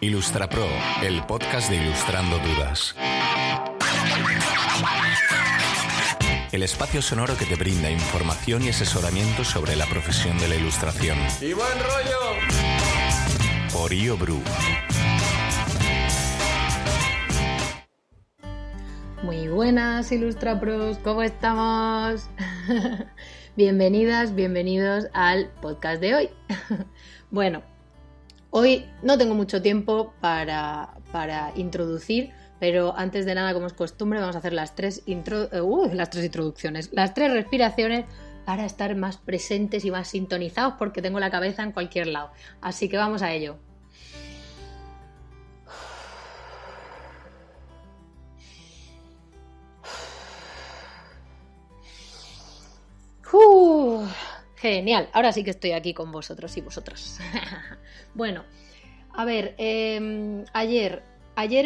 IlustraPro, el podcast de Ilustrando Dudas. El espacio sonoro que te brinda información y asesoramiento sobre la profesión de la ilustración. ¡Y buen rollo! Por IoBru. Muy buenas, IlustraPros, ¿cómo estamos? Bienvenidas, bienvenidos al podcast de hoy. Bueno, hoy no tengo mucho tiempo para introducir, pero antes de nada, como es costumbre, vamos a hacer las tres introducciones, las tres respiraciones para estar más presentes y más sintonizados, porque tengo la cabeza en cualquier lado. Así que vamos a ello. Genial, ahora sí que estoy aquí con vosotros y vosotras. Bueno, a ver, ayer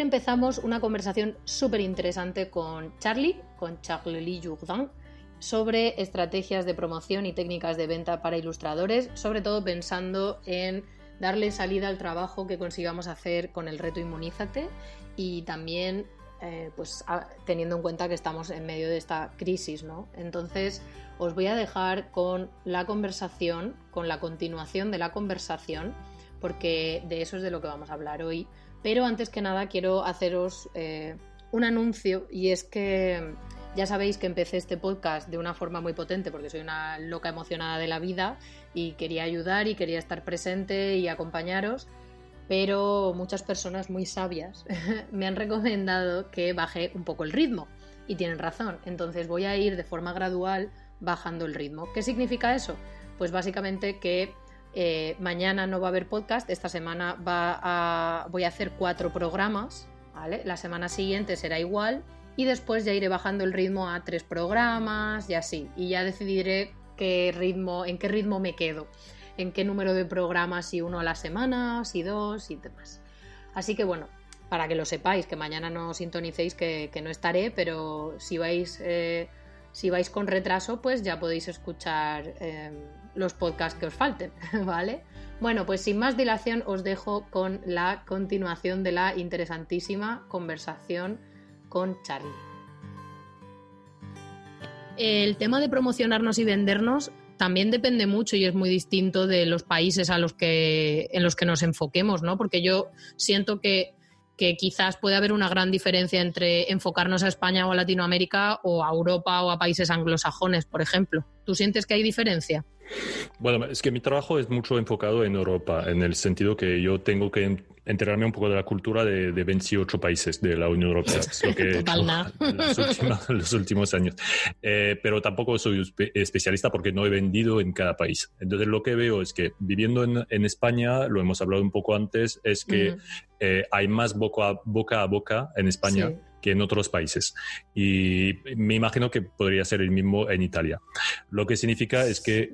empezamos una conversación súper interesante con Charlie Jourdan, sobre estrategias de promoción y técnicas de venta para ilustradores, sobre todo pensando en darle salida al trabajo que consigamos hacer con el reto Inmunízate y también teniendo en cuenta que estamos en medio de esta crisis, ¿no? Entonces os voy a dejar con la conversación, con la continuación de la conversación, porque de eso es de lo que vamos a hablar hoy. Pero antes que nada quiero haceros un anuncio, y es que ya sabéis que empecé este podcast de una forma muy potente porque soy una loca emocionada de la vida y quería ayudar y quería estar presente y acompañaros, pero muchas personas muy sabias me han recomendado que baje un poco el ritmo y tienen razón. Entonces voy a ir de forma gradual bajando el ritmo. ¿Qué significa eso? Pues básicamente que mañana no va a haber podcast, esta semana voy a hacer 4 programas, ¿vale? La semana siguiente será igual y después ya iré bajando el ritmo a 3 programas y así, y ya decidiré en qué ritmo me quedo, en qué número de programas, si 1 a la semana, si 2 y demás. Así que bueno, para que lo sepáis, que mañana no sintonicéis que no estaré, pero si vais con retraso, pues ya podéis escuchar los podcasts que os falten, ¿vale? Bueno, pues sin más dilación os dejo con la continuación de la interesantísima conversación con Charlie. El tema de promocionarnos y vendernos también depende mucho y es muy distinto de los países en los que nos enfoquemos, ¿no? Porque yo siento que quizás puede haber una gran diferencia entre enfocarnos a España o a Latinoamérica o a Europa o a países anglosajones, por ejemplo. ¿Tú sientes que hay diferencia? Bueno, es que mi trabajo es mucho enfocado en Europa, en el sentido que yo tengo que enterarme un poco de la cultura de 28 países de la Unión Europea. Es lo que he hecho en los últimos años. Pero tampoco soy especialista porque no he vendido en cada país. Entonces lo que veo es que viviendo en España, lo hemos hablado un poco antes, es que hay más boca a boca en España. Sí. Que en otros países. Y me imagino que podría ser el mismo en Italia. Lo que significa es que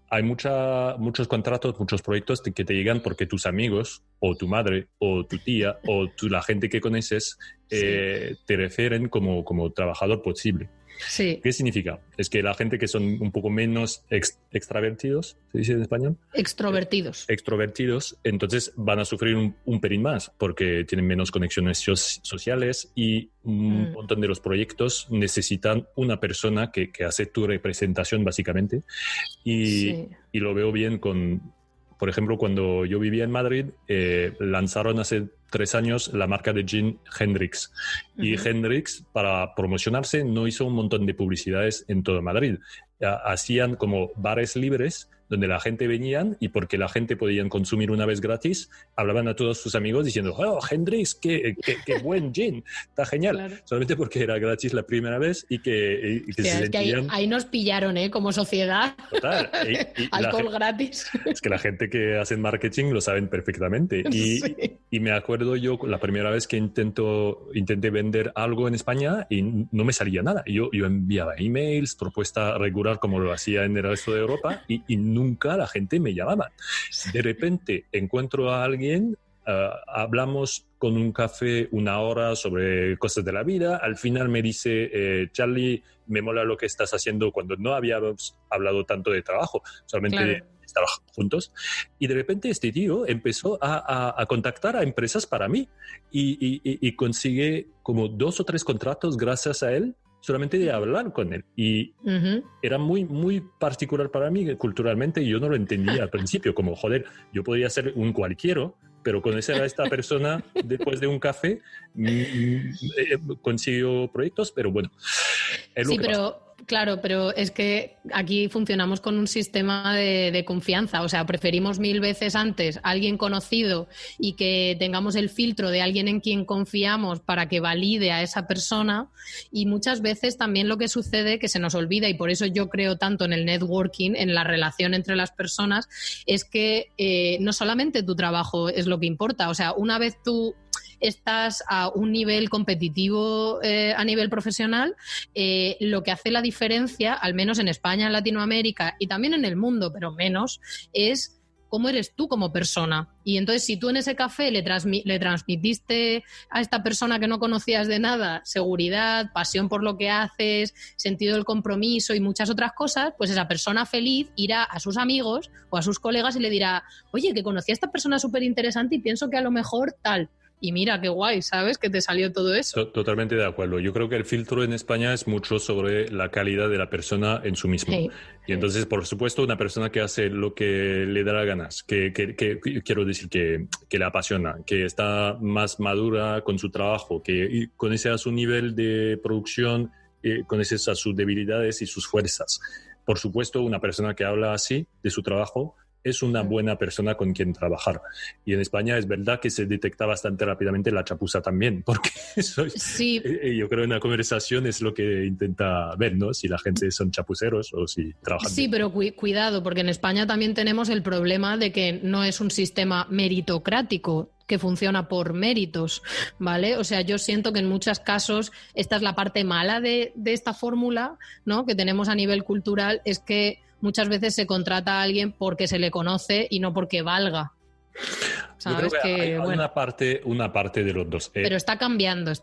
hay muchos contratos, muchos proyectos que te llegan porque tus amigos o tu madre o tu tía o la gente que conoces te refieren como trabajador posible. Sí. ¿Qué significa? Es que la gente que son un poco menos extravertidos, ¿se dice en español? Extrovertidos. Extrovertidos, entonces van a sufrir un pelín más porque tienen menos conexiones sociales y un montón de los proyectos necesitan una persona que hace tu representación básicamente y lo veo bien por ejemplo, cuando yo vivía en Madrid, lanzaron hace 3 años la marca de gin Hendrix. Y Hendrix, para promocionarse, no hizo un montón de publicidades en todo Madrid. Hacían como bares libres donde la gente venían y porque la gente podía consumir una vez gratis, hablaban a todos sus amigos diciendo «Oh, Hendrix, qué buen gin, está genial». Claro. Solamente porque era gratis la primera vez y que se sentían... Que ahí nos pillaron, como sociedad. Total. Alcohol gratis. Es que la gente que hace marketing lo saben perfectamente. Y me acuerdo yo la primera vez que intenté vender algo en España y no me salía nada. Yo enviaba emails, propuesta regular como lo hacía en el resto de Europa y nunca la gente me llamaba. De repente encuentro a alguien hablamos con un café 1 hora sobre cosas de la vida. Al final me dice, Charlie, me mola lo que estás haciendo, cuando no habíamos hablado tanto de trabajo, solamente de estar juntos. Y de repente este tío empezó a contactar a empresas para mí y consigue como 2 o 3 contratos gracias a él, solamente de hablar con él. Y era muy, muy particular para mí culturalmente, y yo no lo entendía al principio, como, joder, yo podría ser un cualquiera, pero conocer a esta persona después de un café consiguió proyectos, pero bueno. Sí, pero claro, pero es que aquí funcionamos con un sistema de confianza. O sea, preferimos 1000 veces antes a alguien conocido y que tengamos el filtro de alguien en quien confiamos para que valide a esa persona. Y muchas veces también lo que sucede, que se nos olvida, y por eso yo creo tanto en el networking, en la relación entre las personas, es que no solamente tu trabajo es lo que importa. O sea, una vez tú estás a un nivel competitivo a nivel profesional, lo que hace la diferencia, al menos en España, en Latinoamérica y también en el mundo, pero menos, es cómo eres tú como persona. Y entonces, si tú en ese café le transmitiste a esta persona que no conocías de nada seguridad, pasión por lo que haces, sentido del compromiso y muchas otras cosas, pues esa persona feliz irá a sus amigos o a sus colegas y le dirá, oye, que conocí a esta persona súper interesante y pienso que a lo mejor tal. Y mira, qué guay, ¿sabes? Que te salió todo eso. Totalmente de acuerdo. Yo creo que el filtro en España es mucho sobre la calidad de la persona en sí mismo. Sí, y entonces, por supuesto, una persona que hace lo que le da la ganas, que quiero decir que le apasiona, que está más madura con su trabajo, que conoce a su nivel de producción, conoce a sus debilidades y sus fuerzas. Por supuesto, una persona que habla así de su trabajo es una buena persona con quien trabajar. Y en España es verdad que se detecta bastante rápidamente la chapuza también, porque sí. Yo creo que en la conversación es lo que intenta ver, ¿no? Si la gente son chapuceros o si trabajan Sí, bien. Pero cuidado, porque en España también tenemos el problema de que no es un sistema meritocrático que funciona por méritos, ¿vale? O sea, yo siento que en muchos casos esta es la parte mala de esta fórmula, ¿no?, que tenemos a nivel cultural, es que muchas veces se contrata a alguien porque se le conoce y no porque valga. ¿Sabes? Yo creo que hay bueno, una parte de los dos. Pero está cambiando.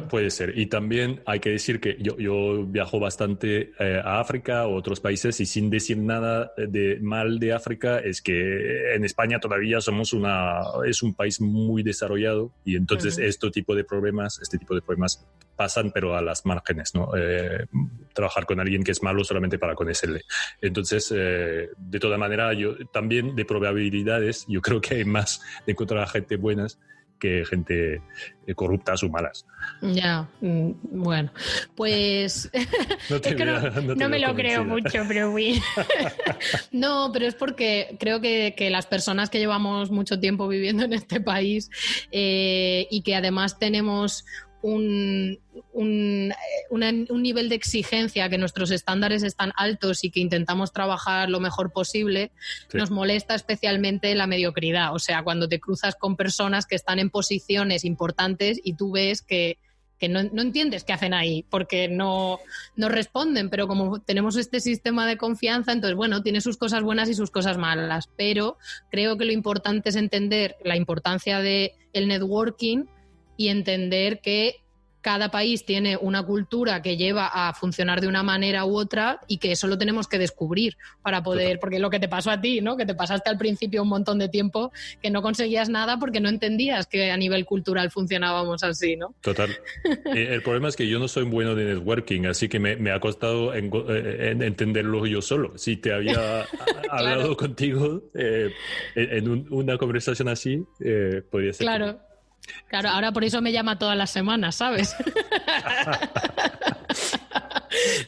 Puede ser. Y también hay que decir que yo viajo bastante a África o otros países, y sin decir nada mal de África, es que en España todavía es un país muy desarrollado, y entonces este tipo de problemas pasan, pero a las márgenes, ¿no? Trabajar con alguien que es malo solamente para conocerle. Entonces, de toda manera, yo también de probabilidades, yo creo que hay más de encontrar a gente buenas que gente corruptas o malas. Ya, bueno, pues no me lo creo mucho, pero bien. No, pero es porque creo que las personas que llevamos mucho tiempo viviendo en este país y que además tenemos un nivel de exigencia, que nuestros estándares están altos y que intentamos trabajar lo mejor posible, sí. Nos molesta especialmente la mediocridad. O sea, cuando te cruzas con personas que están en posiciones importantes y tú ves que no entiendes qué hacen ahí, porque no responden, pero como tenemos este sistema de confianza, entonces, bueno, tiene sus cosas buenas y sus cosas malas, pero creo que lo importante es entender la importancia del networking y entender que cada país tiene una cultura que lleva a funcionar de una manera u otra, y que eso lo tenemos que descubrir para poder, porque lo que te pasó a ti, ¿no?, que te pasaste al principio un montón de tiempo que no conseguías nada porque no entendías que a nivel cultural funcionábamos así, ¿no? Total. El problema es que yo no soy bueno de networking, así que me ha costado en entenderlo yo solo. Si te había hablado contigo en una conversación así, podría ser. Claro. Claro, ahora por eso me llama todas las semanas, ¿sabes?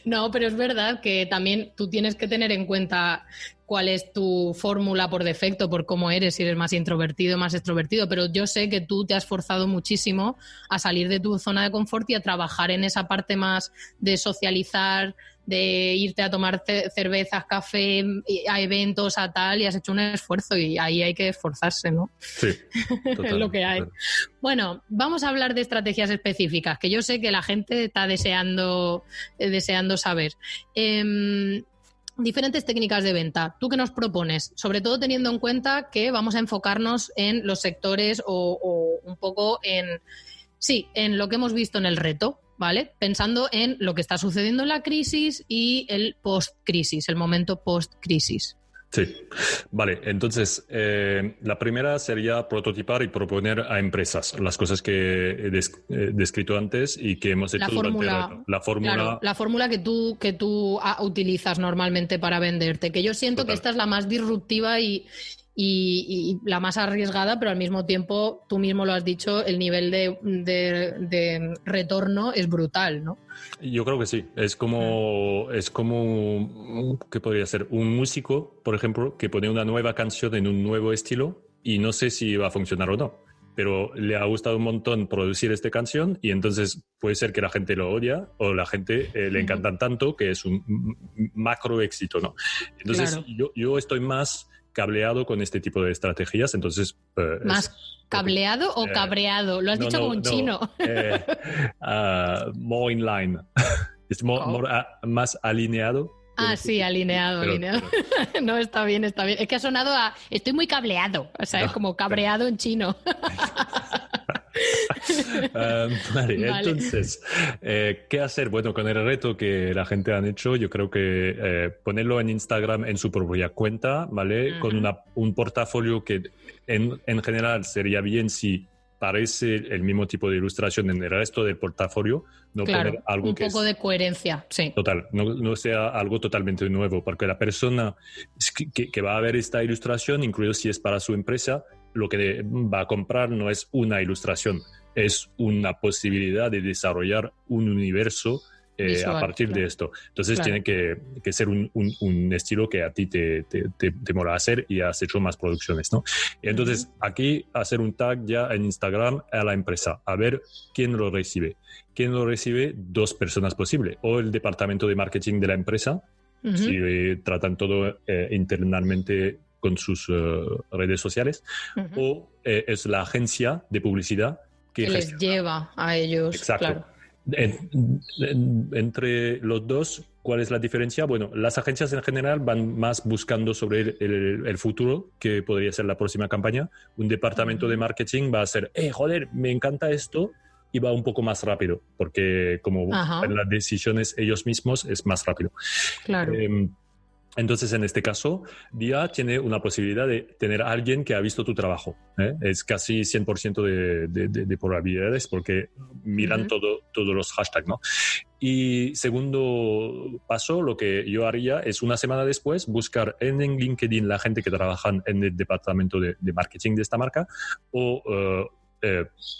No, pero es verdad que también tú tienes que tener en cuenta cuál es tu fórmula por defecto, por cómo eres, si eres más introvertido o más extrovertido, pero yo sé que tú te has forzado muchísimo a salir de tu zona de confort y a trabajar en esa parte más de socializar, de irte a tomar cervezas, café, a eventos, a tal, y has hecho un esfuerzo, y ahí hay que esforzarse, ¿no? Sí, total, es lo que hay. Total. Bueno, vamos a hablar de estrategias específicas, que yo sé que la gente está deseando saber. diferentes técnicas de venta. ¿Tú qué nos propones? Sobre todo teniendo en cuenta que vamos a enfocarnos en los sectores o un poco en lo que hemos visto en el reto, ¿vale? Pensando en lo que está sucediendo en la crisis y el post-crisis, el momento post-crisis. Sí, vale, entonces la primera sería prototipar y proponer a empresas las cosas que he descrito antes y que hemos hecho durante el reto. Claro, la fórmula que tú utilizas normalmente para venderte, que yo siento que esta es la más disruptiva y la más arriesgada, pero al mismo tiempo, tú mismo lo has dicho, el nivel de retorno es brutal, ¿no? Yo creo que sí. Es como, ¿qué podría ser? Un músico, por ejemplo, que pone una nueva canción en un nuevo estilo y no sé si va a funcionar o no, pero le ha gustado un montón producir esta canción y entonces puede ser que la gente lo odia o la gente le encantan tanto que es un macro éxito, ¿no? Entonces claro. yo estoy más cableado con este tipo de estrategias, entonces... ¿Más cableado o cabreado? Lo has dicho como un chino. More in line. Es más alineado. Sí, alineado. No, está bien. Es que ha sonado a... Estoy muy cableado, o sea, es como cabreado en chino. Vale, entonces, ¿qué hacer? Bueno, con el reto que la gente han hecho, yo creo que ponerlo en Instagram en su propia cuenta, ¿vale? Uh-huh. Con un portafolio que en general sería bien si parece el mismo tipo de ilustración en el resto del portafolio, no claro, poner algo que poco de coherencia, sí. Total, no sea algo totalmente nuevo, porque la persona que va a ver esta ilustración, incluso si es para su empresa, lo que va a comprar no es una ilustración, es una posibilidad de desarrollar un universo visual, a partir de esto. Entonces tiene que ser un estilo que a ti te mola hacer y has hecho más producciones, ¿no? Y entonces aquí hacer un tag ya en Instagram a la empresa, a ver quién lo recibe. ¿Quién lo recibe? 2 personas posible. O el departamento de marketing de la empresa, si tratan todo internamente con sus redes sociales, o es la agencia de publicidad que les lleva a ellos. Exacto. Claro. Entre los dos, ¿cuál es la diferencia? Bueno, las agencias en general van más buscando sobre el futuro, que podría ser la próxima campaña. Un departamento de marketing va a ser, joder, me encanta esto, y va un poco más rápido, porque como en las decisiones ellos mismos es más rápido. Claro. Entonces, en este caso, Dia tiene una posibilidad de tener a alguien que ha visto tu trabajo. Es casi 100% de probabilidades porque miran todos los hashtags, ¿no? Y segundo paso, lo que yo haría es una semana después buscar en LinkedIn la gente que trabaja en el departamento de marketing de esta marca o...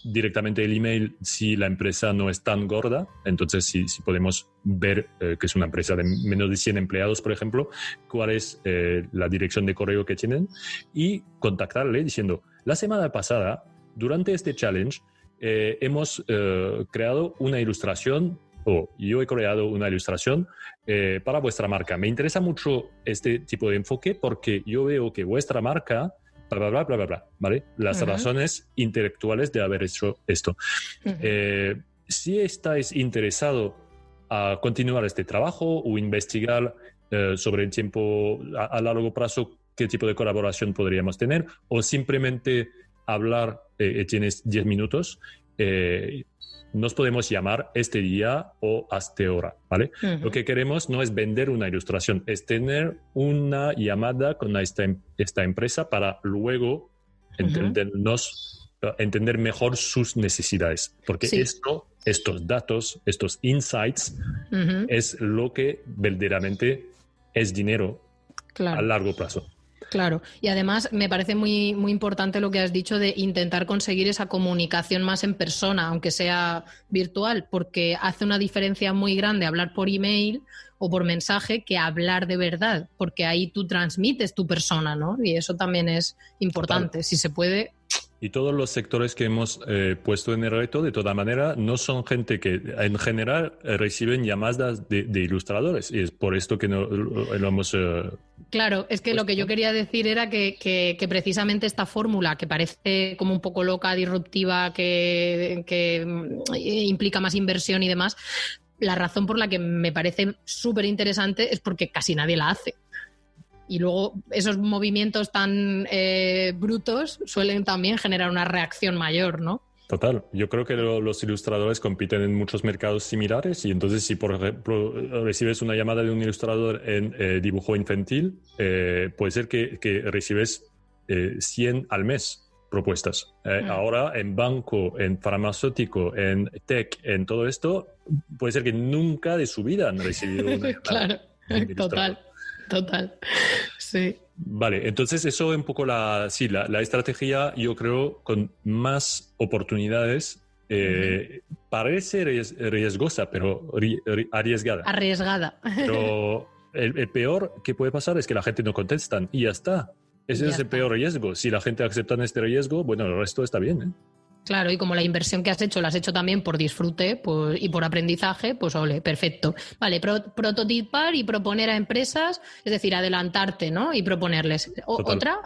directamente el email si la empresa no es tan gorda, entonces si podemos ver que es una empresa de menos de 100 empleados, por ejemplo, cuál es la dirección de correo que tienen y contactarle diciendo, la semana pasada, durante este challenge, hemos creado una ilustración o yo he creado una ilustración para vuestra marca. Me interesa mucho este tipo de enfoque porque yo veo que vuestra marca bla, bla, bla, bla, bla, ¿vale? Las razones intelectuales de haber hecho esto. Si estáis interesado a continuar este trabajo o investigar sobre el tiempo a largo plazo, qué tipo de colaboración podríamos tener, o simplemente hablar, tienes 10 minutos, nos podemos llamar este día o hasta ahora, ¿vale? Lo que queremos no es vender una ilustración, es tener una llamada con esta empresa para luego entender mejor sus necesidades. Porque estos datos, estos insights, es lo que verdaderamente es dinero a largo plazo. Claro, y además me parece muy, muy importante lo que has dicho de intentar conseguir esa comunicación más en persona, aunque sea virtual, porque hace una diferencia muy grande hablar por email o por mensaje que hablar de verdad, porque ahí tú transmites tu persona, ¿no? Y eso también es importante. Total. Si se puede... Y todos los sectores que hemos puesto en el reto, de toda manera, no son gente que en general reciben llamadas de ilustradores. Y es por esto que no lo hemos... Claro, es que lo que yo quería decir era que precisamente esta fórmula, que parece como un poco loca, disruptiva, que implica más inversión y demás, la razón por la que me parece súper interesante es porque casi nadie la hace. Y luego esos movimientos tan brutos suelen también generar una reacción mayor, ¿no? Total. Yo creo que los ilustradores compiten en muchos mercados similares y entonces si, por ejemplo, recibes una llamada de un ilustrador en dibujo infantil, puede ser que recibes 100 al mes propuestas. Ahora en banco, en farmacéutico, en tech, en todo esto, puede ser que nunca de su vida han recibido una Claro, total. Sí. Vale, entonces eso es un poco la estrategia, yo creo, con más oportunidades. Parece riesgosa, pero arriesgada. Pero el peor que puede pasar es que la gente no contestan y ya está. Ese es el peor riesgo. Si la gente acepta este riesgo, bueno, el resto está bien, ¿eh? Claro, y como la inversión que has hecho la has hecho también por disfrute y por aprendizaje, pues ole, perfecto. Vale, prototipar y proponer a empresas, es decir, adelantarte, ¿no? Y proponerles.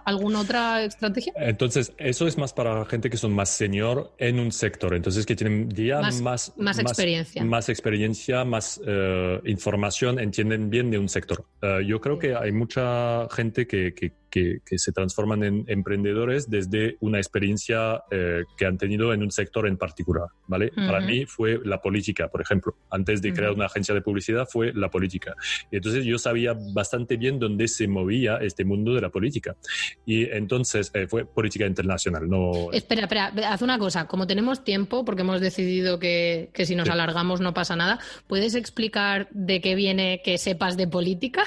¿Alguna otra estrategia? Entonces, eso es más para gente que son más senior en un sector, entonces que tienen ya más experiencia. Más experiencia, más información, entienden bien de un sector. Yo creo que hay mucha gente que se transforman en emprendedores desde una experiencia que han tenido en un sector en particular, ¿vale? Para mí fue la política, por ejemplo. Antes de crear una agencia de publicidad fue la política. Y entonces yo sabía bastante bien dónde se movía este mundo de la política. Y entonces fue política internacional, no... Espera, haz una cosa. Como tenemos tiempo, porque hemos decidido que si nos alargamos no pasa nada, ¿puedes explicar de qué viene que sepas de política?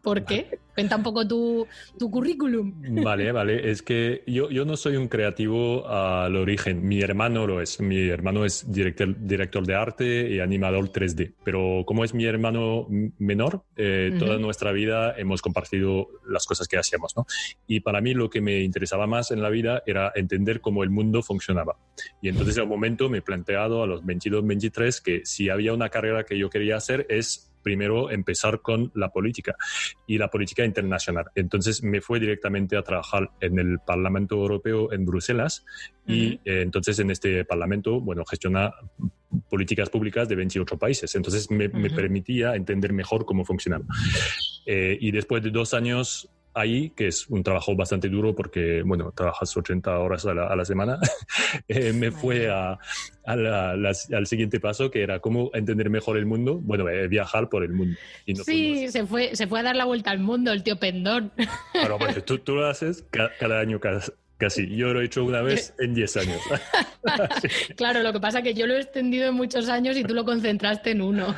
¿Por qué? Cuenta un poco tu currículum. Vale. Es que yo no soy un creativo al origen. Mi hermano lo es. Mi hermano es director de arte y animador 3D. Pero como es mi hermano menor, toda nuestra vida hemos compartido las cosas que hacíamos, ¿no? Y para mí lo que me interesaba más en la vida era entender cómo el mundo funcionaba. Y entonces en un momento me he planteado a los 22, 23 que si había una carrera que yo quería hacer es primero empezar con la política y la política internacional. Entonces me fui directamente a trabajar en el Parlamento Europeo en Bruselas y entonces en este Parlamento, bueno, gestiona políticas públicas de 28 países. Entonces me permitía entender mejor cómo funcionaba. Y después de 2 años ahí, que es un trabajo bastante duro porque, bueno, trabajas 80 horas a la semana, me fue al siguiente paso, que era cómo entender mejor el mundo, bueno, viajar por el mundo. Y no se fue a dar la vuelta al mundo el tío Pendón. Claro, bueno, tú lo haces cada año, casi. Yo lo he hecho una vez en 10 años. Sí. Claro, lo que pasa es que yo lo he extendido en muchos años y tú lo concentraste en uno.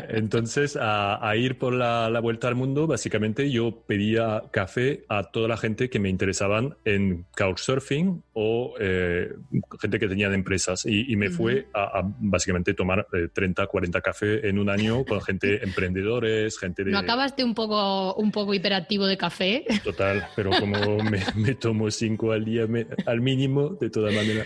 Entonces, a ir por la vuelta al mundo, básicamente yo pedía café a toda la gente que me interesaban en couchsurfing o gente que tenían empresas. Y me fue a básicamente tomar 30, 40 café en un año con gente emprendedores, gente de... ¿No acabaste un poco hiperactivo de café? Total, pero como me tomo 5 al día al mínimo, de toda manera.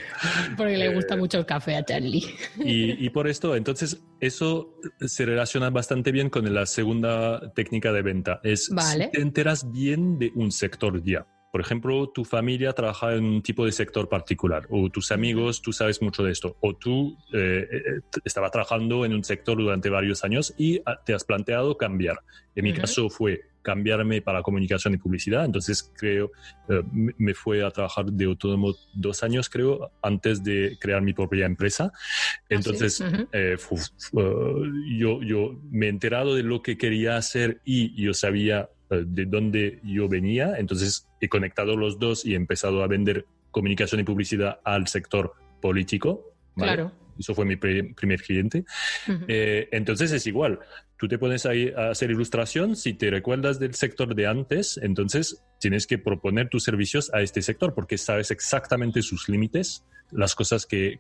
Porque le gusta mucho el café a Charlie. Y por esto, entonces, eso se relaciona bastante bien con la segunda técnica de venta. Es si te enteras bien de un sector ya. Por ejemplo, tu familia trabaja en un tipo de sector particular, o tus amigos, tú sabes mucho de esto, o tú estabas trabajando en un sector durante varios años y te has planteado cambiar. En mi caso fue cambiarme para comunicación y publicidad, entonces creo, me fui a trabajar de autónomo 2 años, creo, antes de crear mi propia empresa. Entonces, yo me he enterado de lo que quería hacer y yo sabía de dónde yo venía, entonces he conectado los dos y he empezado a vender comunicación y publicidad al sector político, ¿vale? Claro. Eso fue mi primer cliente. Entonces es igual. Tú te pones ahí a hacer ilustración. Si te recuerdas del sector de antes, entonces tienes que proponer tus servicios a este sector porque sabes exactamente sus límites, las cosas que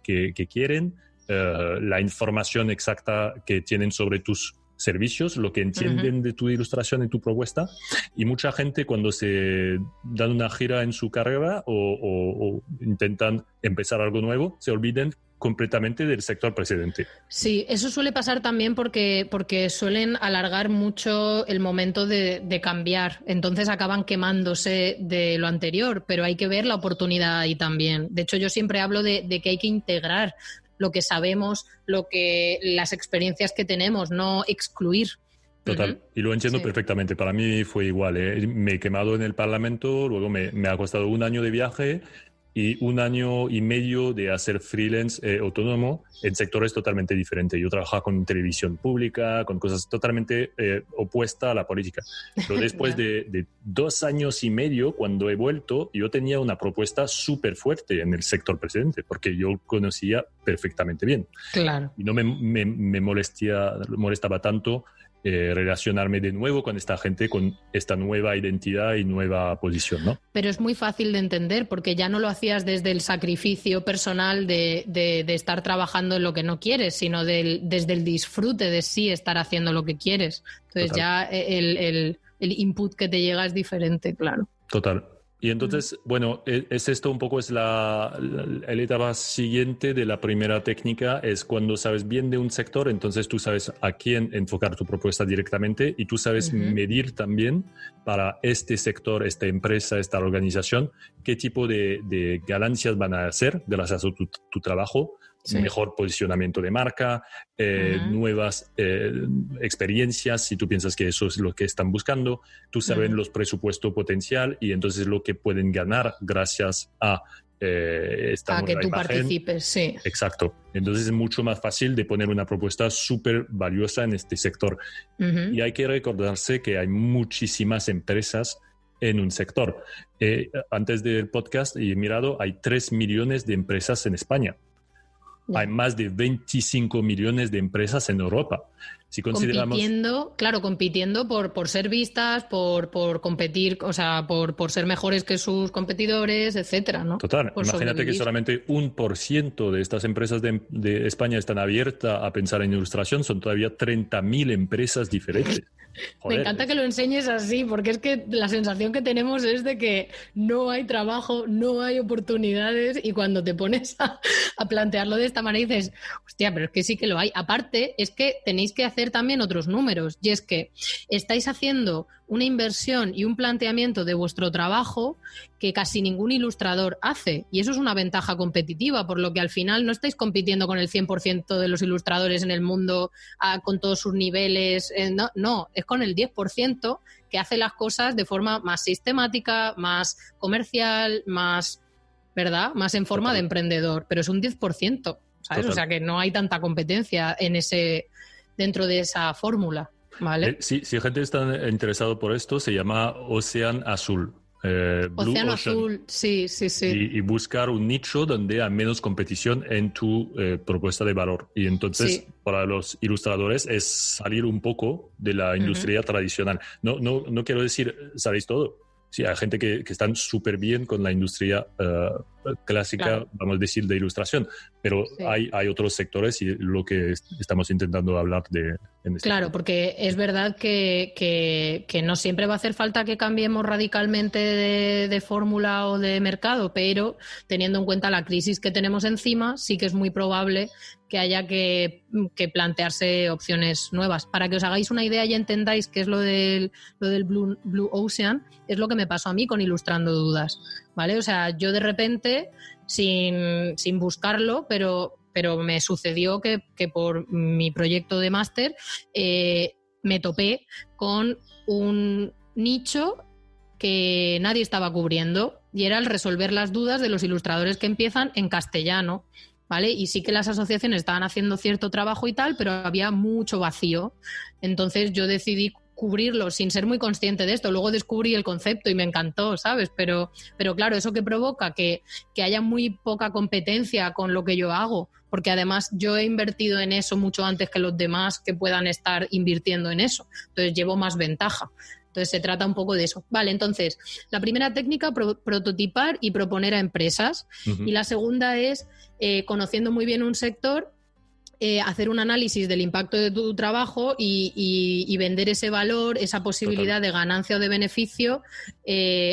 quieren, la información exacta que tienen sobre tus servicios, lo que entienden de tu ilustración y tu propuesta. Y mucha gente cuando se dan una gira en su carrera o intentan empezar algo nuevo, se olviden completamente del sector precedente. Sí, eso suele pasar también porque suelen alargar mucho el momento de cambiar. Entonces acaban quemándose de lo anterior, pero hay que ver la oportunidad ahí también. De hecho, yo siempre hablo de que hay que integrar lo que sabemos, las experiencias que tenemos, no excluir. Total, y lo entiendo perfectamente. Para mí fue igual, ¿eh? Me he quemado en el Parlamento, luego me ha costado 1 año de viaje y 1 año y medio de hacer freelance autónomo en sectores totalmente diferentes. Yo trabajaba con televisión pública, con cosas totalmente opuestas a la política. Pero después de 2 años y medio, cuando he vuelto, yo tenía una propuesta súper fuerte en el sector precedente, porque yo conocía perfectamente bien. Claro. Y no me molestaba tanto relacionarme de nuevo con esta gente, con esta nueva identidad y nueva posición, ¿no? Pero es muy fácil de entender porque ya no lo hacías desde el sacrificio personal de estar trabajando en lo que no quieres, sino desde el disfrute de sí estar haciendo lo que quieres. Entonces ya el input que te llega es diferente, claro. Total. Y entonces, bueno, es esto un poco, es la etapa siguiente de la primera técnica, es cuando sabes bien de un sector, entonces tú sabes a quién enfocar tu propuesta directamente y tú sabes medir también para este sector, esta empresa, esta organización, qué tipo de ganancias van a hacer gracias a tu trabajo. Sí. Mejor posicionamiento de marca, nuevas experiencias, si tú piensas que eso es lo que están buscando. Tú sabes los presupuestos potencial y entonces lo que pueden ganar gracias a esta que tú participes, sí. Exacto. Entonces es mucho más fácil de poner una propuesta súper valiosa en este sector. Y hay que recordarse que hay muchísimas empresas en un sector. Antes del podcast he mirado, hay 3 millones de empresas en España. Hay más de 25 millones de empresas en Europa. Si consideramos... compitiendo por ser vistas, por competir, o sea, por ser mejores que sus competidores, etcétera, ¿no? Total. Imagínate que solamente 1% de estas empresas de España están abiertas a pensar en ilustración. Son todavía 30.000 empresas diferentes. Joder. Me encanta que lo enseñes así, porque es que la sensación que tenemos es de que no hay trabajo, no hay oportunidades, y cuando te pones a plantearlo de esta manera dices, hostia, pero es que sí que lo hay. Aparte, es que tenéis que hacer también otros números, y es que estáis haciendo una inversión y un planteamiento de vuestro trabajo que casi ningún ilustrador hace, y eso es una ventaja competitiva, por lo que al final no estáis compitiendo con el 100% de los ilustradores en el mundo con todos sus niveles, no, es con el 10% que hace las cosas de forma más sistemática, más comercial, más, ¿verdad? Más en forma de emprendedor, pero es un 10%, ¿sabes? O sea que no hay tanta competencia dentro de esa fórmula, ¿vale? Si gente está interesado por esto, se llama Océano Azul. Océano Azul, sí. Y buscar un nicho donde hay menos competición en tu propuesta de valor. Y entonces, para los ilustradores, es salir un poco de la industria tradicional. No quiero decir, sabéis todo. Sí, hay gente que están súper bien con la industria clásica, vamos a decir, de ilustración, pero hay otros sectores y lo que estamos intentando hablar en este Claro, porque es verdad que no siempre va a hacer falta que cambiemos radicalmente de fórmula o de mercado, pero teniendo en cuenta la crisis que tenemos encima, sí que es muy probable que haya que plantearse opciones nuevas. Para que os hagáis una idea y entendáis qué es lo del Blue Ocean, es lo que me pasó a mí con Ilustrando Dudas, ¿vale? O sea, yo de repente, sin buscarlo, pero me sucedió que por mi proyecto de máster me topé con un nicho que nadie estaba cubriendo, y era el resolver las dudas de los ilustradores que empiezan en castellano, ¿vale? Y sí que las asociaciones estaban haciendo cierto trabajo y tal, pero había mucho vacío. Entonces yo decidí cubrirlo sin ser muy consciente de esto. Luego descubrí el concepto y me encantó, ¿sabes? Pero claro, eso que provoca que haya muy poca competencia con lo que yo hago, porque además yo he invertido en eso mucho antes que los demás que puedan estar invirtiendo en eso. Entonces llevo más ventaja. Entonces se trata un poco de eso. Vale, entonces, la primera técnica, prototipar y proponer a empresas. Y la segunda es, conociendo muy bien un sector, hacer un análisis del impacto de tu trabajo y vender ese valor, esa posibilidad de ganancia o de beneficio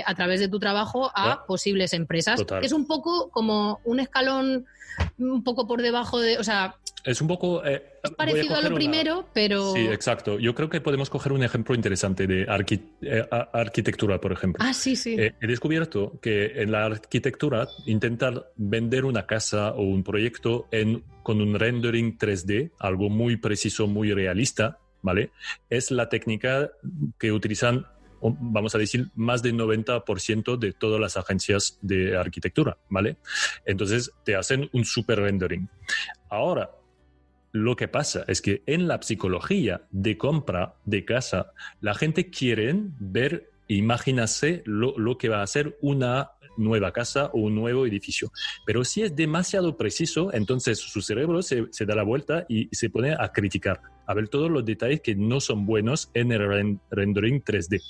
a través de tu trabajo a posibles empresas. Es un poco como un escalón un poco por debajo de... O sea, es un poco... es parecido a lo primero, pero... Sí, exacto. Yo creo que podemos coger un ejemplo interesante de arquitectura, por ejemplo. Sí. He descubierto que en la arquitectura intentar vender una casa o un proyecto con un rendering 3D, algo muy preciso, muy realista, ¿vale? Es la técnica que utilizan, vamos a decir, más del 90% de todas las agencias de arquitectura, ¿vale? Entonces te hacen un super rendering. Ahora, lo que pasa es que en la psicología de compra de casa, la gente quiere ver, imagínase lo que va a ser una nueva casa o un nuevo edificio. Pero si es demasiado preciso, entonces su cerebro se da la vuelta y se pone a criticar, a ver todos los detalles que no son buenos en el rendering 3D.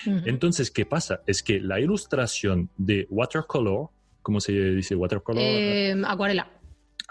Uh-huh. Entonces, ¿qué pasa? Es que la ilustración de watercolor, ¿cómo se dice watercolor?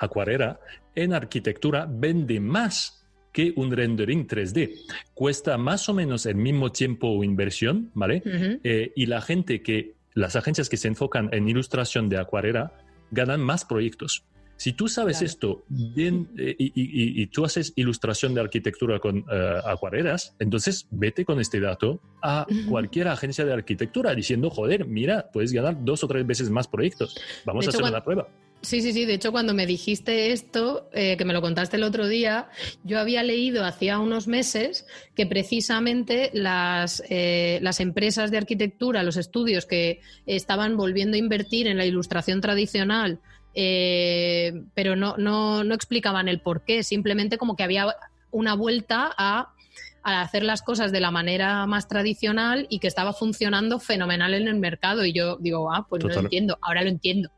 Acuarela, en arquitectura vende más que un rendering 3D. Cuesta más o menos el mismo tiempo o inversión, ¿vale? Uh-huh. Y las agencias que se enfocan en ilustración de acuarela ganan más proyectos. Si tú sabes esto bien y tú haces ilustración de arquitectura con acuarelas, entonces vete con este dato a cualquier agencia de arquitectura diciendo, joder, mira, puedes ganar 2 o 3 veces más proyectos. Vamos a hacer una prueba. Sí. De hecho, cuando me dijiste esto, que me lo contaste el otro día, yo había leído hacía unos meses que precisamente las empresas de arquitectura, los estudios que estaban volviendo a invertir en la ilustración tradicional, pero no explicaban el por qué, simplemente como que había una vuelta a hacer las cosas de la manera más tradicional y que estaba funcionando fenomenal en el mercado. Y yo digo, pues no lo entiendo, ahora lo entiendo.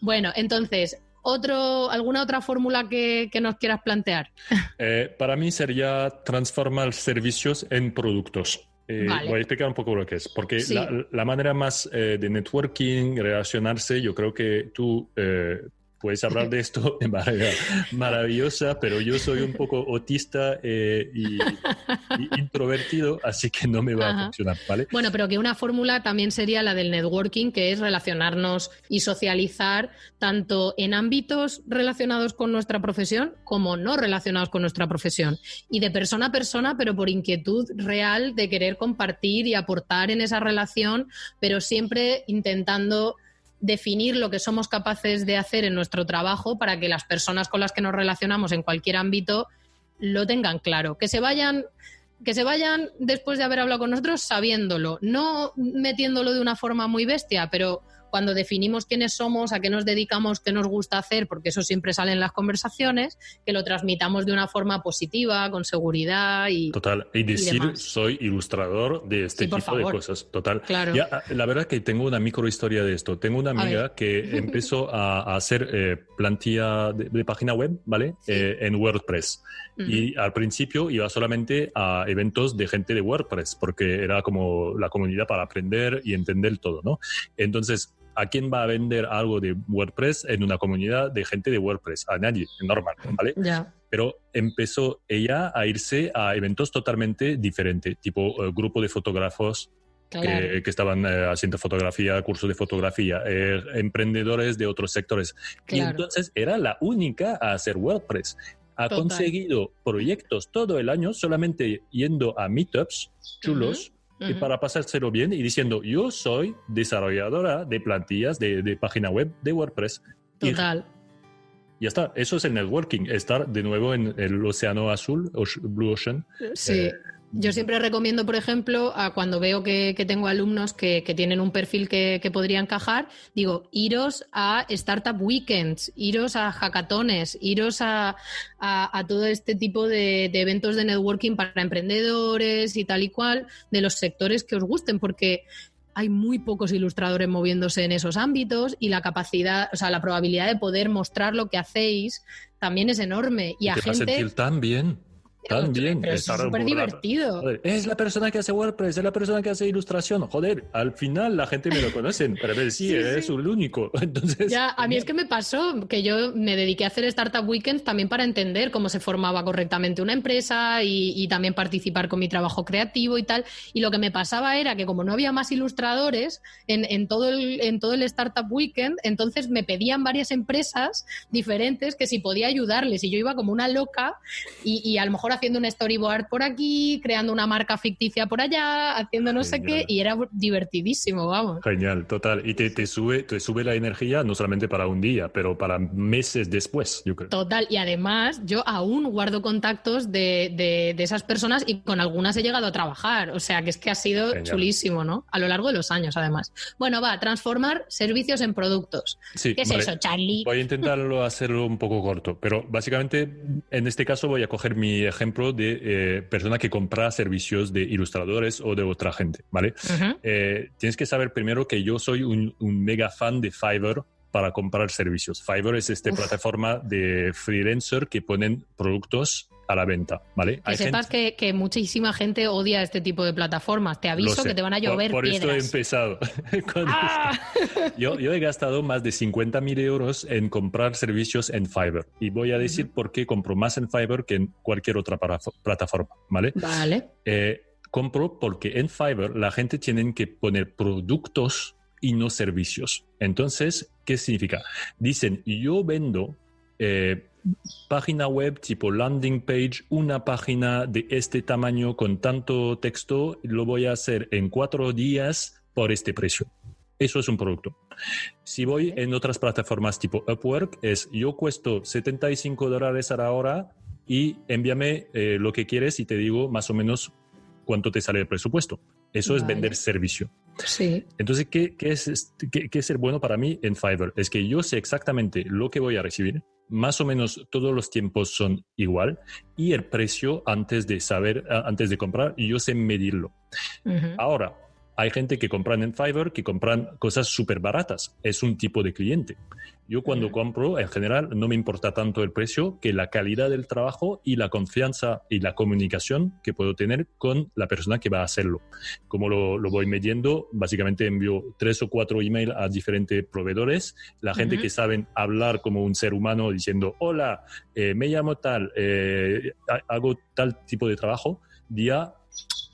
Bueno, entonces, ¿alguna otra fórmula que nos quieras plantear? Para mí sería transformar servicios en productos. Vale. Voy a explicar un poco lo que es, porque sí. la manera más de networking, relacionarse, yo creo que tú puedes hablar de esto de manera maravillosa, pero yo soy un poco autista y introvertido, así que no me va a funcionar, ¿vale? Bueno, pero que una fórmula también sería la del networking, que es relacionarnos y socializar tanto en ámbitos relacionados con nuestra profesión como no relacionados con nuestra profesión. Y de persona a persona, pero por inquietud real de querer compartir y aportar en esa relación, pero siempre intentando definir lo que somos capaces de hacer en nuestro trabajo para que las personas con las que nos relacionamos en cualquier ámbito lo tengan claro. Que se vayan después de haber hablado con nosotros sabiéndolo, no metiéndolo de una forma muy bestia, pero cuando definimos quiénes somos, a qué nos dedicamos, qué nos gusta hacer, porque eso siempre sale en las conversaciones, que lo transmitamos de una forma positiva, con seguridad y total. Y decir, soy ilustrador de este tipo de cosas. Total. Claro. Ya, la verdad que tengo una microhistoria de esto. Tengo una amiga que empezó a hacer plantilla de página web, ¿vale? Sí. En WordPress. Uh-huh. Y al principio iba solamente a eventos de gente de WordPress, porque era como la comunidad para aprender y entender todo, ¿no? Entonces, ¿a quién va a vender algo de WordPress en una comunidad de gente de WordPress? A nadie, normal, ¿vale? Yeah. Pero empezó ella a irse a eventos totalmente diferentes, tipo grupo de fotógrafos que estaban haciendo fotografía, cursos de fotografía, emprendedores de otros sectores. Claro. Y entonces era la única a hacer WordPress. Ha conseguido proyectos todo el año solamente yendo a meetups chulos. Uh-huh. Y para pasárselo bien y diciendo, yo soy desarrolladora de plantillas de página web de WordPress. Total. Y ya está, eso es el networking, estar de nuevo en el océano azul, Blue Ocean. Sí. Yo siempre recomiendo, por ejemplo, cuando veo que tengo alumnos que tienen un perfil que podría encajar, digo, iros a Startup Weekends, iros a hackatones, iros a todo este tipo de eventos de networking para emprendedores y tal y cual, de los sectores que os gusten, porque hay muy pocos ilustradores moviéndose en esos ámbitos y la capacidad, o sea, la probabilidad de poder mostrar lo que hacéis también es enorme. Y a te gente... va a sentir tan bien. También. Pero es súper divertido. Joder, es la persona que hace WordPress, es la persona que hace ilustración. Joder, al final la gente me lo conoce, pero sí, eres el único. Entonces, ya, a mí es que me pasó que yo me dediqué a hacer Startup Weekends también para entender cómo se formaba correctamente una empresa y también participar con mi trabajo creativo y tal. Y lo que me pasaba era que como no había más ilustradores en todo el Startup Weekend, entonces me pedían varias empresas diferentes que si podía ayudarles. Y yo iba como una loca y a lo mejor haciendo un storyboard por aquí, creando una marca ficticia por allá, haciendo no sé qué, y era divertidísimo, vamos. Genial, total. Y te sube la energía no solamente para un día, pero para meses después, yo creo. Total, y además yo aún guardo contactos de esas personas y con algunas he llegado a trabajar, o sea que es que ha sido chulísimo, ¿no? A lo largo de los años, además. Bueno, transformar servicios en productos. Sí, ¿Qué es eso, Charlie? Voy a intentarlo hacerlo un poco corto, pero básicamente en este caso voy a coger mi ejemplo de persona que compra servicios de ilustradores o de otra gente, ¿vale? Uh-huh. Tienes que saber primero que yo soy un mega fan de Fiverr para comprar servicios. Fiverr es esta plataforma de freelancer que ponen productos a la venta, ¿vale? Que sepas que muchísima gente odia este tipo de plataformas. Te aviso que te van a llover por piedras. Por esto he empezado. Yo he gastado más de 50.000 euros en comprar servicios en Fiverr. Y voy a decir por qué compro más en Fiverr que en cualquier otra plataforma, ¿vale? Vale. Compro porque en Fiverr la gente tiene que poner productos y no servicios. Entonces, ¿qué significa? Dicen, yo vendo página web tipo landing page, una página de este tamaño con tanto texto, lo voy a hacer en 4 días por este precio. Eso es un producto. Si voy en otras plataformas tipo Upwork, yo cuesto $75 a la hora y envíame lo que quieres y te digo más o menos cuánto te sale el presupuesto. Eso es vender servicio. Sí. Entonces, ¿qué es ser bueno para mí en Fiverr? Es que yo sé exactamente lo que voy a recibir, más o menos todos los tiempos son igual y el precio antes de comprar, yo sé medirlo. Uh-huh. Ahora, hay gente que compran en Fiverr que compran cosas súper baratas. Es un tipo de cliente. Yo cuando compro, en general, no me importa tanto el precio que la calidad del trabajo y la confianza y la comunicación que puedo tener con la persona que va a hacerlo. Como lo voy midiendo, básicamente envío 3 o 4 emails a diferentes proveedores. La gente que saben hablar como un ser humano diciendo, hola, me llamo tal, hago tal tipo de trabajo,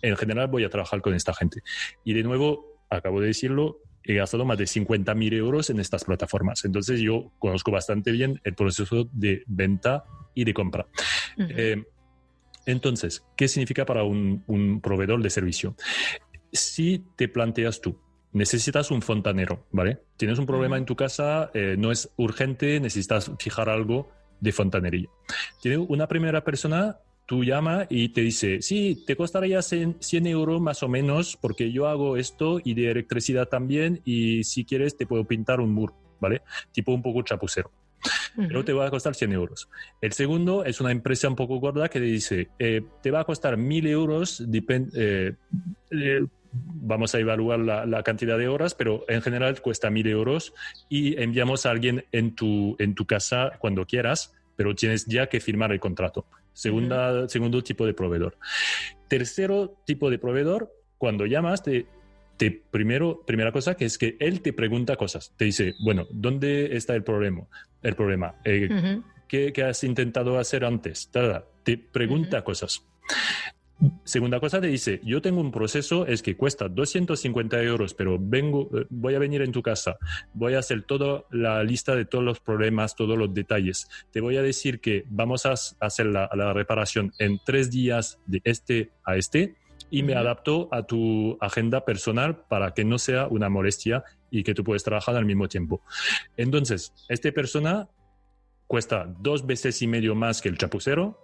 en general voy a trabajar con esta gente. Y de nuevo, acabo de decirlo, he gastado más de 50.000 euros en estas plataformas. Entonces yo conozco bastante bien el proceso de venta y de compra. Uh-huh. Entonces, ¿qué significa para un proveedor de servicio? Si te planteas tú, necesitas un fontanero, ¿vale? Tienes un problema en tu casa, no es urgente, necesitas fijar algo de fontanería. Tiene una primera persona, tú llamas y te dice, sí, te costaría 100 euros más o menos porque yo hago esto y de electricidad también y si quieres te puedo pintar un muro, ¿vale? Tipo un poco chapucero. Uh-huh. Pero te va a costar 100 euros. El segundo es una empresa un poco gorda que te dice, te va a costar 1.000 euros, vamos a evaluar la cantidad de horas, pero en general cuesta 1.000 euros y enviamos a alguien en tu casa cuando quieras, pero tienes ya que firmar el contrato. Segundo tipo de proveedor. Tercero tipo de proveedor, cuando llamas, primera cosa que es que él te pregunta cosas. Te dice, bueno, ¿dónde está el problema? ¿Qué has intentado hacer antes? Te pregunta cosas. Segunda cosa te dice, yo tengo un proceso, es que cuesta 250 euros, pero voy a venir en tu casa, voy a hacer toda la lista de todos los problemas, todos los detalles. Te voy a decir que vamos a hacer la reparación en 3 días de este a este y me adapto a tu agenda personal para que no sea una molestia y que tú puedes trabajar al mismo tiempo. Entonces, esta persona cuesta 2 veces y medio más que el chapucero,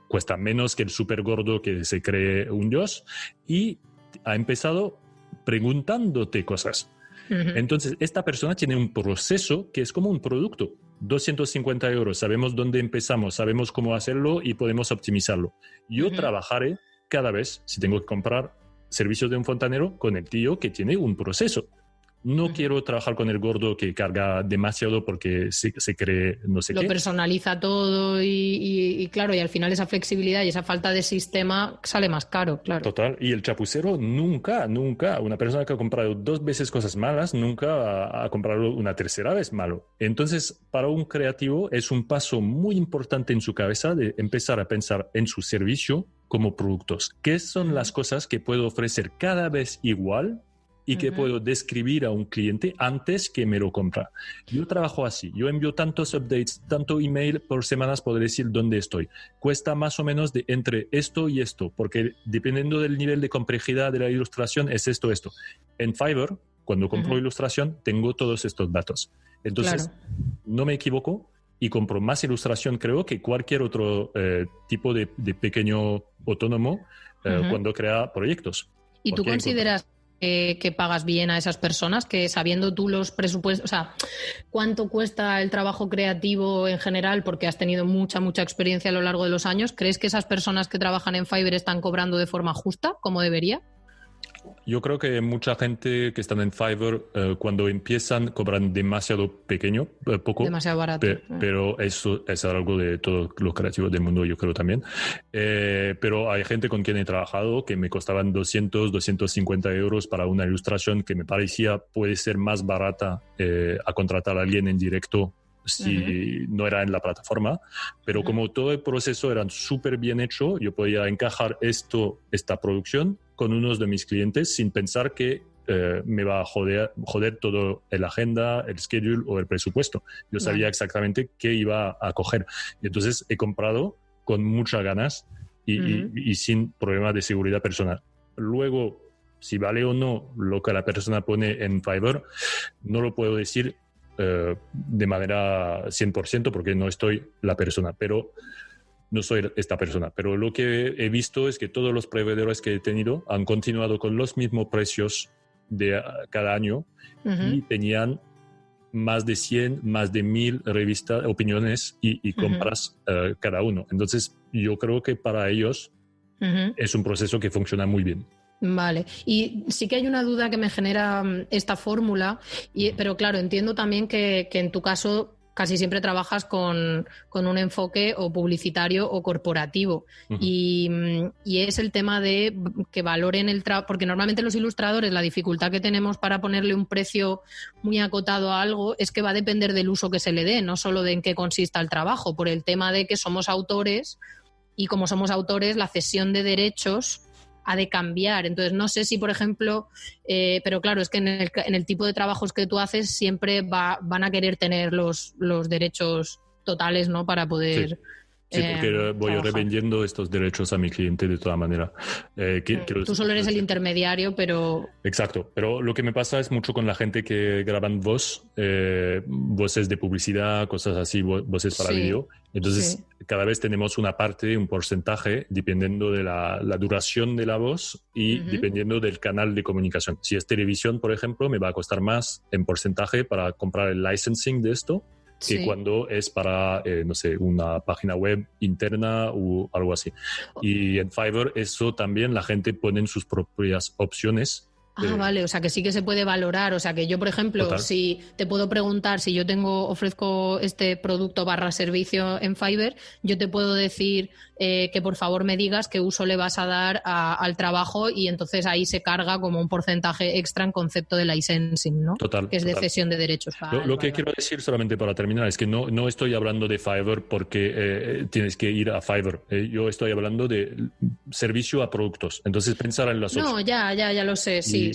cuesta menos que el súper gordo que se cree un dios y ha empezado preguntándote cosas. Uh-huh. Entonces, esta persona tiene un proceso que es como un producto. 250 euros, sabemos dónde empezamos, sabemos cómo hacerlo y podemos optimizarlo. Yo trabajaré cada vez, si tengo que comprar servicios de un fontanero, con el tío que tiene un proceso. No quiero trabajar con el gordo que carga demasiado porque se cree no sé qué. Lo personaliza todo y claro, y al final esa flexibilidad y esa falta de sistema sale más caro, claro. Total. Y el chapucero nunca, una persona que ha comprado 2 veces cosas malas, nunca ha comprado una tercera vez malo. Entonces, para un creativo es un paso muy importante en su cabeza de empezar a pensar en su servicio como productos. ¿Qué son las cosas que puedo ofrecer cada vez igual y que puedo describir a un cliente antes que me lo compra? Yo trabajo así. Yo envío tantos updates, tanto email por semanas para decir dónde estoy. Cuesta más o menos de entre esto y esto, porque dependiendo del nivel de complejidad de la ilustración es esto. En Fiverr, cuando compro ilustración, tengo todos estos datos. Entonces, no me equivoco y compro más ilustración, creo, que cualquier otro tipo de pequeño autónomo cuando crea proyectos. ¿Y tú consideras que pagas bien a esas personas, que sabiendo tú los presupuestos, o sea, cuánto cuesta el trabajo creativo en general, porque has tenido mucha experiencia a lo largo de los años, ¿crees que esas personas que trabajan en Fiverr están cobrando de forma justa, como debería? Yo creo que mucha gente que están en Fiverr cuando empiezan cobran demasiado poco. Demasiado barato. Pero eso es algo de todos los creativos del mundo, yo creo también. Pero hay gente con quien he trabajado que me costaban 200, 250 euros para una ilustración que me parecía puede ser más barata a contratar a alguien en directo si no era en la plataforma, pero como todo el proceso era súper bien hecho, yo podía encajar esta producción con unos de mis clientes sin pensar que me va a joder todo el agenda, el schedule o el presupuesto. Yo sabía exactamente qué iba a coger. Y entonces he comprado con muchas ganas y sin problema de seguridad personal. Luego, si vale o no lo que la persona pone en Fiverr, no lo puedo decir de manera 100% porque no estoy la persona, pero no soy esta persona. Pero lo que he visto es que todos los proveedores que he tenido han continuado con los mismos precios de cada año y tenían más de 100, más de 1000 revistas, opiniones y compras cada uno. Entonces yo creo que para ellos es un proceso que funciona muy bien. Vale, y sí que hay una duda que me genera esta fórmula, pero claro, entiendo también que en tu caso casi siempre trabajas con un enfoque o publicitario o corporativo y es el tema de que valoren el trabajo, porque normalmente los ilustradores la dificultad que tenemos para ponerle un precio muy acotado a algo es que va a depender del uso que se le dé, no solo de en qué consista el trabajo, por el tema de que somos autores y como somos autores la cesión de derechos ha de cambiar. Entonces, no sé si, por ejemplo, pero claro, es que en el tipo de trabajos que tú haces siempre van a querer tener los derechos totales, ¿no? Para poder... Sí, porque voy revendiendo estos derechos a mi cliente de toda manera. Tú solo eres el intermediario, pero... Exacto, pero lo que me pasa es mucho con la gente que graban voces de publicidad, cosas así, voces para vídeo. Entonces, cada vez tenemos una parte, un porcentaje, dependiendo de la duración de la voz y dependiendo del canal de comunicación. Si es televisión, por ejemplo, me va a costar más en porcentaje para comprar el licensing de esto que cuando es para, no sé, una página web interna o algo así. Y en Fiverr eso también la gente pone sus propias opciones. Vale, o sea que sí que se puede valorar, o sea que yo, por ejemplo, si te puedo preguntar si yo ofrezco este producto / servicio en Fiverr, yo te puedo decir que por favor me digas qué uso le vas a dar al trabajo y entonces ahí se carga como un porcentaje extra en concepto de licensing, ¿no? Que es de cesión de derechos. Lo que quiero decir solamente para terminar es que no estoy hablando de Fiverr porque tienes que ir a Fiverr. Yo estoy hablando de servicio a productos. Entonces pensar en las opciones. No, ya lo sé, sí.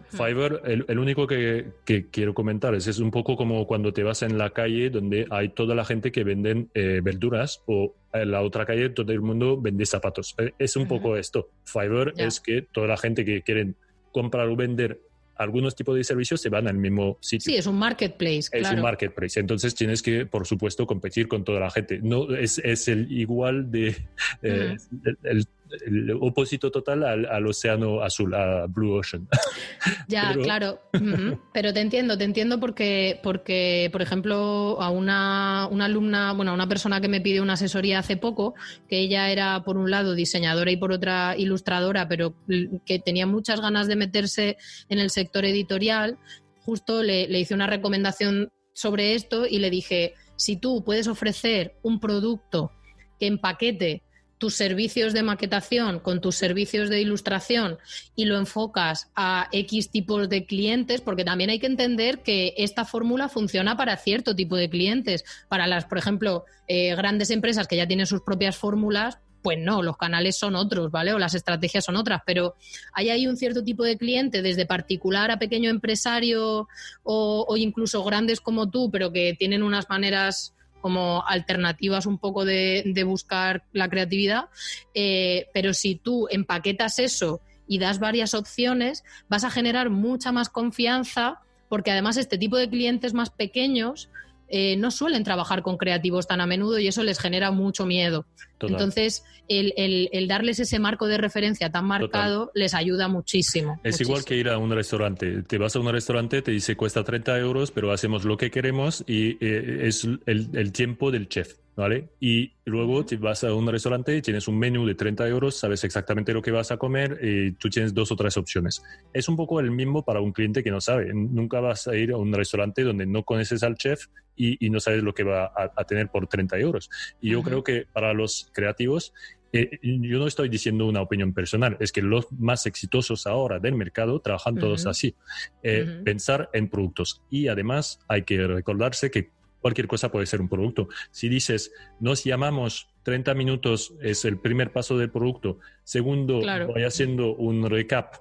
Fiverr, el único que quiero comentar es un poco como cuando te vas en la calle donde hay toda la gente que venden verduras o en la otra calle todo el mundo vende zapatos. Es un poco esto. Fiverr es que toda la gente que quieren comprar o vender algunos tipos de servicios se van al mismo sitio. Sí, es un marketplace, Es un marketplace. Entonces tienes que, por supuesto, competir con toda la gente. No es el igual de el opósito total al océano azul, a Blue Ocean. Claro. Pero te entiendo porque, por ejemplo, a una alumna, a una persona que me pidió una asesoría hace poco, que ella era por un lado diseñadora y por otra ilustradora, pero que tenía muchas ganas de meterse en el sector editorial justo le hice una recomendación sobre esto y le dije, si tú puedes ofrecer un producto que empaquete tus servicios de maquetación con tus servicios de ilustración y lo enfocas a X tipos de clientes, porque también hay que entender que esta fórmula funciona para cierto tipo de clientes. Para las, por ejemplo, grandes empresas que ya tienen sus propias fórmulas, pues no, los canales son otros, ¿vale? O las estrategias son otras, pero hay un cierto tipo de cliente, desde particular a pequeño empresario o incluso grandes como tú, pero que tienen unas maneras como alternativas un poco de buscar la creatividad, pero si tú empaquetas eso y das varias opciones, vas a generar mucha más confianza, porque además este tipo de clientes más pequeños no suelen trabajar con creativos tan a menudo y eso les genera mucho miedo. Total. Entonces, el darles ese marco de referencia tan marcado les ayuda muchísimo. Es muchísimo. Igual que ir a un restaurante. Te vas a un restaurante, te dice cuesta 30 euros, pero hacemos lo que queremos y es el tiempo del chef, ¿vale? Y luego te vas a un restaurante y tienes un menú de 30 euros, sabes exactamente lo que vas a comer y tú tienes 2 o 3 opciones. Es un poco el mismo para un cliente que no sabe. Nunca vas a ir a un restaurante donde no conoces al chef y no sabes lo que va a tener por 30 euros. Y yo creo que para los creativos, yo no estoy diciendo una opinión personal, es que los más exitosos ahora del mercado trabajan todos así. Pensar en productos. Y además hay que recordarse que cualquier cosa puede ser un producto. Si dices, nos llamamos 30 minutos, es el primer paso del producto. Segundo, voy haciendo un recap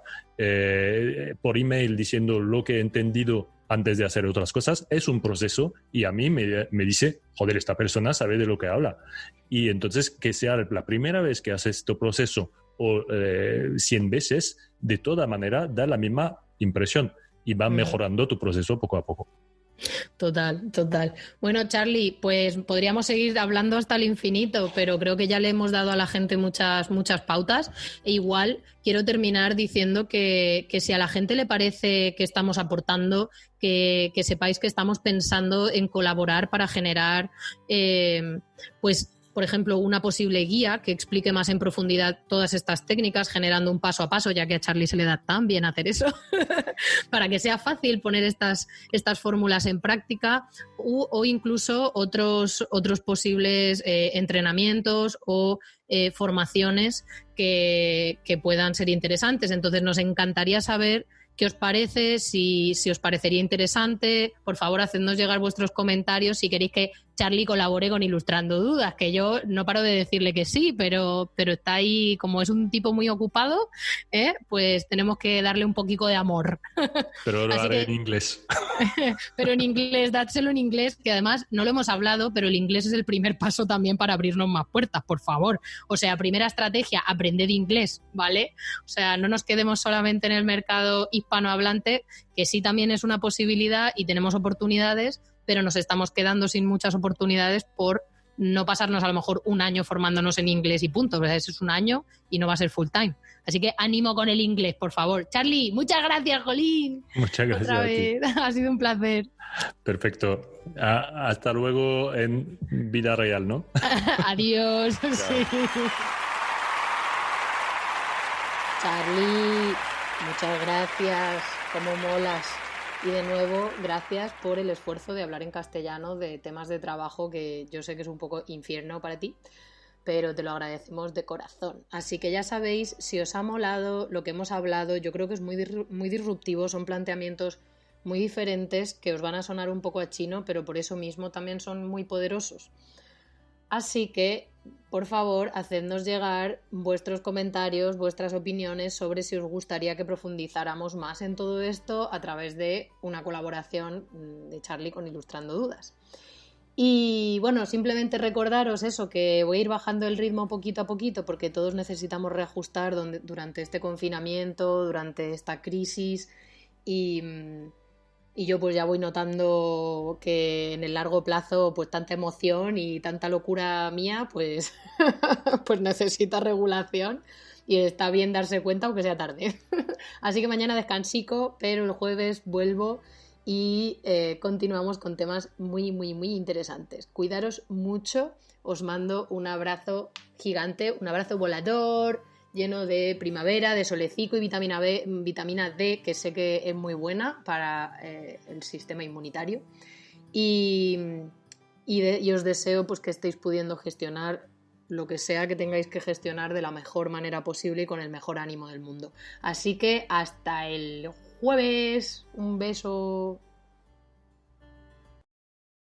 por email diciendo lo que he entendido antes de hacer otras cosas, es un proceso y a mí me dice, joder, esta persona sabe de lo que habla. Y entonces que sea la primera vez que haces este proceso o 100 veces, de toda manera da la misma impresión y va mejorando tu proceso poco a poco. Total. Bueno, Charlie, pues podríamos seguir hablando hasta el infinito, pero creo que ya le hemos dado a la gente muchas pautas. E igual quiero terminar diciendo que si a la gente le parece que estamos aportando, que sepáis que estamos pensando en colaborar para generar, pues, por ejemplo, una posible guía que explique más en profundidad todas estas técnicas, generando un paso a paso, ya que a Charlie se le da tan bien hacer eso, para que sea fácil poner estas fórmulas en práctica o incluso otros posibles entrenamientos o formaciones que puedan ser interesantes. Entonces, nos encantaría saber ¿qué os parece? Si os parecería interesante, por favor, hacednos llegar vuestros comentarios si queréis que Charlie colabore con Ilustrando Dudas, que yo no paro de decirle que sí, pero está ahí, como es un tipo muy ocupado, pues tenemos que darle un poquito de amor. Pero lo haré en inglés. Pero en inglés, dádselo en inglés, que además no lo hemos hablado, pero el inglés es el primer paso también para abrirnos más puertas, por favor. O sea, primera estrategia, aprended inglés, ¿vale? O sea, no nos quedemos solamente en el mercado hispanohablante, que sí también es una posibilidad y tenemos oportunidades, pero nos estamos quedando sin muchas oportunidades por no pasarnos a lo mejor un año formándonos en inglés y punto. ¿Verdad? Eso es un año y no va a ser full time. Así que ánimo con el inglés, por favor. Charlie, muchas gracias, Jolín. Muchas gracias. Otra vez. Ha sido un placer. Perfecto. Hasta luego en vida real, ¿no? Adiós. Sí. Charlie, muchas gracias. Cómo molas. Y de nuevo, gracias por el esfuerzo de hablar en castellano de temas de trabajo que yo sé que es un poco infierno para ti, pero te lo agradecemos de corazón. Así que ya sabéis, si os ha molado lo que hemos hablado, yo creo que es muy disruptivo, son planteamientos muy diferentes que os van a sonar un poco a chino, pero por eso mismo también son muy poderosos. Así que, por favor, hacednos llegar vuestros comentarios, vuestras opiniones sobre si os gustaría que profundizáramos más en todo esto a través de una colaboración de Charlie con Ilustrando Dudas. Y bueno, simplemente recordaros eso, que voy a ir bajando el ritmo poquito a poquito porque todos necesitamos reajustar durante este confinamiento, durante esta crisis y yo pues ya voy notando que en el largo plazo pues tanta emoción y tanta locura mía pues, pues necesita regulación y está bien darse cuenta aunque sea tarde. Así que mañana descansico, pero el jueves vuelvo y continuamos con temas muy interesantes. Cuidaros mucho, os mando un abrazo gigante, un abrazo volador lleno de primavera, de solecito y vitamina D, que sé que es muy buena para el sistema inmunitario. Y os deseo pues que estéis pudiendo gestionar lo que sea que tengáis que gestionar de la mejor manera posible y con el mejor ánimo del mundo. Así que hasta el jueves, un beso.